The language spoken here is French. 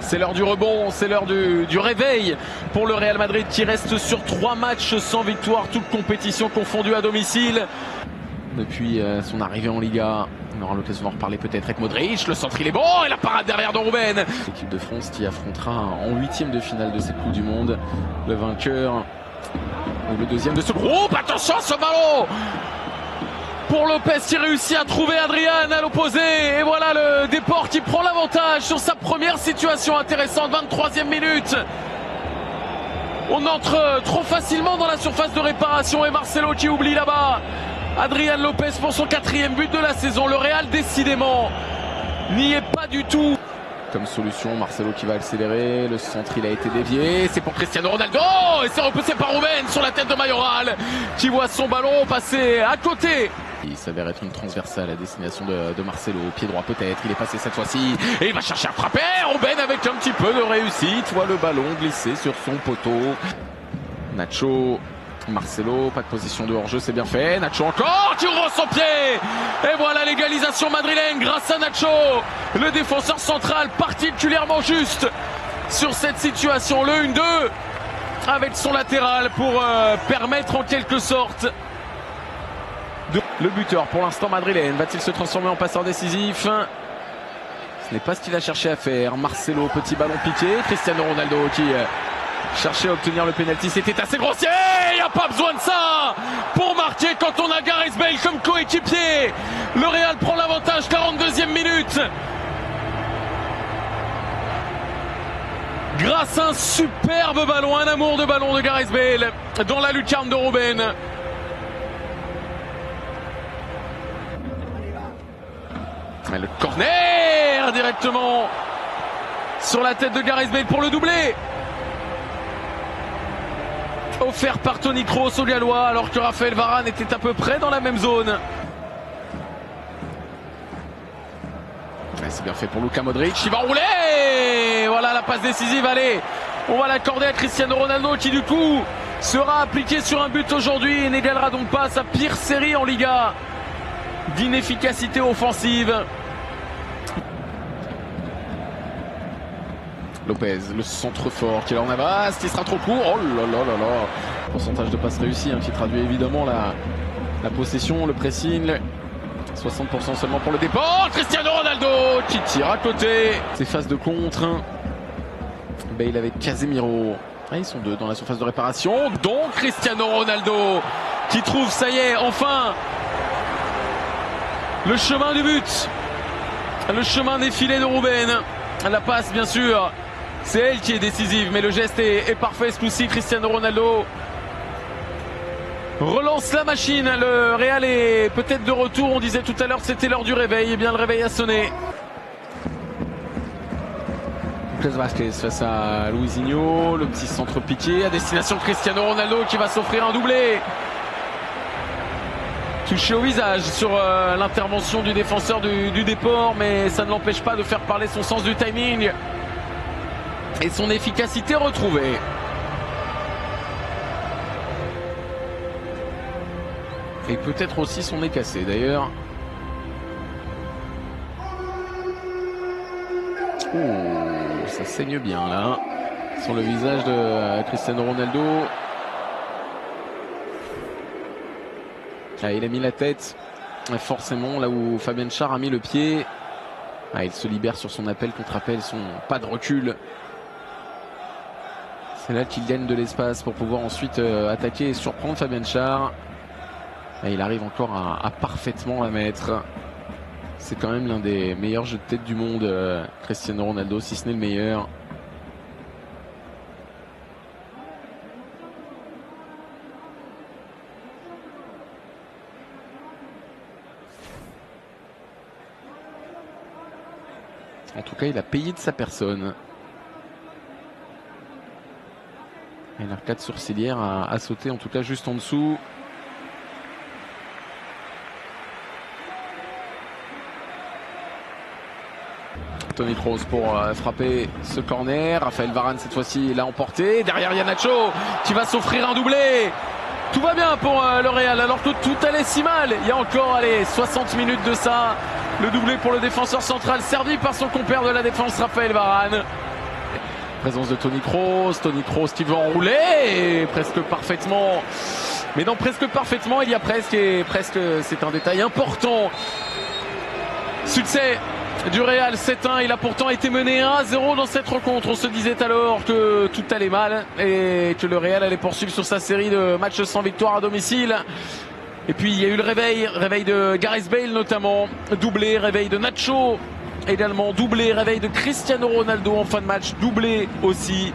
C'est l'heure du rebond, c'est l'heure du réveil pour le Real Madrid qui reste sur 3 matchs sans victoire, toutes compétitions confondues à domicile. Depuis son arrivée en Liga, on aura l'occasion d'en reparler peut-être avec Modric. Le centre il est bon et la parade derrière de Ruben. L'équipe de France qui affrontera en 8e de finale de cette Coupe du Monde le vainqueur ou le deuxième de ce groupe. Attention à ce ballon pour Lopez qui réussit à trouver Adrian à l'opposé. Et voilà le Depor qui prend l'avantage sur sa première situation intéressante. 23e minute. On entre trop facilement dans la surface de réparation et Marcelo qui oublie là-bas Adrian Lopez pour son 4e but de la saison. Le Real décidément n'y est pas du tout. Comme solution, Marcelo qui va accélérer, le centre il a été dévié, c'est pour Cristiano Ronaldo et c'est repoussé par Ruben sur la tête de Mayoral qui voit son ballon passer à côté. Il s'avère être une transversale à destination de Marcelo, pied droit peut-être, il est passé cette fois-ci et il va chercher à frapper. Ruben avec un petit peu de réussite, voit le ballon glisser sur son poteau. Nacho, Marcelo, pas de position de hors-jeu, c'est bien fait. Nacho encore qui ouvre son pied. Et voilà l'égalisation madrilène grâce à Nacho. Le défenseur central particulièrement juste sur cette situation. Le 1-2 avec son latéral pour permettre en quelque sorte le buteur pour l'instant madrilène. Va-t-il se transformer en passeur décisif? Ce n'est pas ce qu'il a cherché à faire. Marcelo, petit ballon piqué. Cristiano Ronaldo qui cherchait à obtenir le pénalty. C'était assez grossier. Il n'y a pas besoin de ça pour marquer quand on a Gareth Bale comme coéquipier. Le Real prend l'avantage, 42e minute. Grâce à un superbe ballon, un amour de ballon de Gareth Bale dans la lucarne de Ruben. Mais le corner directement sur la tête de Gareth Bale pour le doublé. Offert par Toni Kroos au Gallois alors que Raphaël Varane était à peu près dans la même zone. C'est bien fait pour Luka Modric, il va rouler. Voilà la passe décisive, allez, on va l'accorder à Cristiano Ronaldo qui du coup sera appliqué sur un but aujourd'hui et n'égalera donc pas sa pire série en Liga d'inefficacité offensive. Lopez, le centre fort qui est là en avance, qui sera trop court. Oh là là là là. Pourcentage de passes réussies qui traduit évidemment la possession, le pressing. 60% seulement pour le départ. Cristiano Ronaldo qui tire à côté. Ces phases de contre. Bale avec Casemiro. Ah, ils sont deux dans la surface de réparation. Donc Cristiano Ronaldo qui trouve, ça y est, enfin le chemin du but. Le chemin défilé de Ruben. La passe bien sûr. C'est elle qui est décisive, mais le geste est parfait ce coup-ci. Cristiano Ronaldo relance la machine. Le Real est peut-être de retour. On disait tout à l'heure que c'était l'heure du réveil. Et bien le réveil a sonné. Lucas Vázquez face à Luisinho. Le petit centre piqué à destination de Cristiano Ronaldo qui va s'offrir un doublé. Touché au visage sur l'intervention du défenseur du Depor, mais ça ne l'empêche pas de faire parler son sens du timing et son efficacité retrouvée. Et peut-être aussi son nez cassé d'ailleurs. Ça saigne bien là sur le visage de Cristiano Ronaldo. Ah, il a mis la tête forcément là où Fabian Schär a mis le pied. Ah, il se libère sur son appel contre appel, son pas de recul. C'est là qu'il gagne de l'espace pour pouvoir ensuite attaquer et surprendre Fabian Schär. Ah, il arrive encore à parfaitement la mettre. C'est quand même l'un des meilleurs jeux de tête du monde, Cristiano Ronaldo, si ce n'est le meilleur. En tout cas, il a payé de sa personne. Et l'arcade sourcilière a sauté, en tout cas juste en dessous. Toni Kroos pour frapper ce corner. Raphaël Varane cette fois-ci l'a emporté. Derrière il y a Nacho qui va s'offrir un doublé. Tout va bien pour le Real alors que tout allait si mal. Il y a encore 60 minutes de ça. Le doublé pour le défenseur central servi par son compère de la défense Raphaël Varane. présence de Toni Kroos qui veut enrouler et presque parfaitement. Mais non, presque parfaitement, il y a presque, et presque c'est un détail important. Succès du Real 7-1, il a pourtant été mené 1-0 dans cette rencontre. On se disait alors que tout allait mal et que le Real allait poursuivre sur sa série de matchs sans victoire à domicile. Et puis il y a eu le réveil de Gareth Bale notamment, doublé, réveil de Nacho également, doublé, réveil de Cristiano Ronaldo en fin de match, doublé aussi.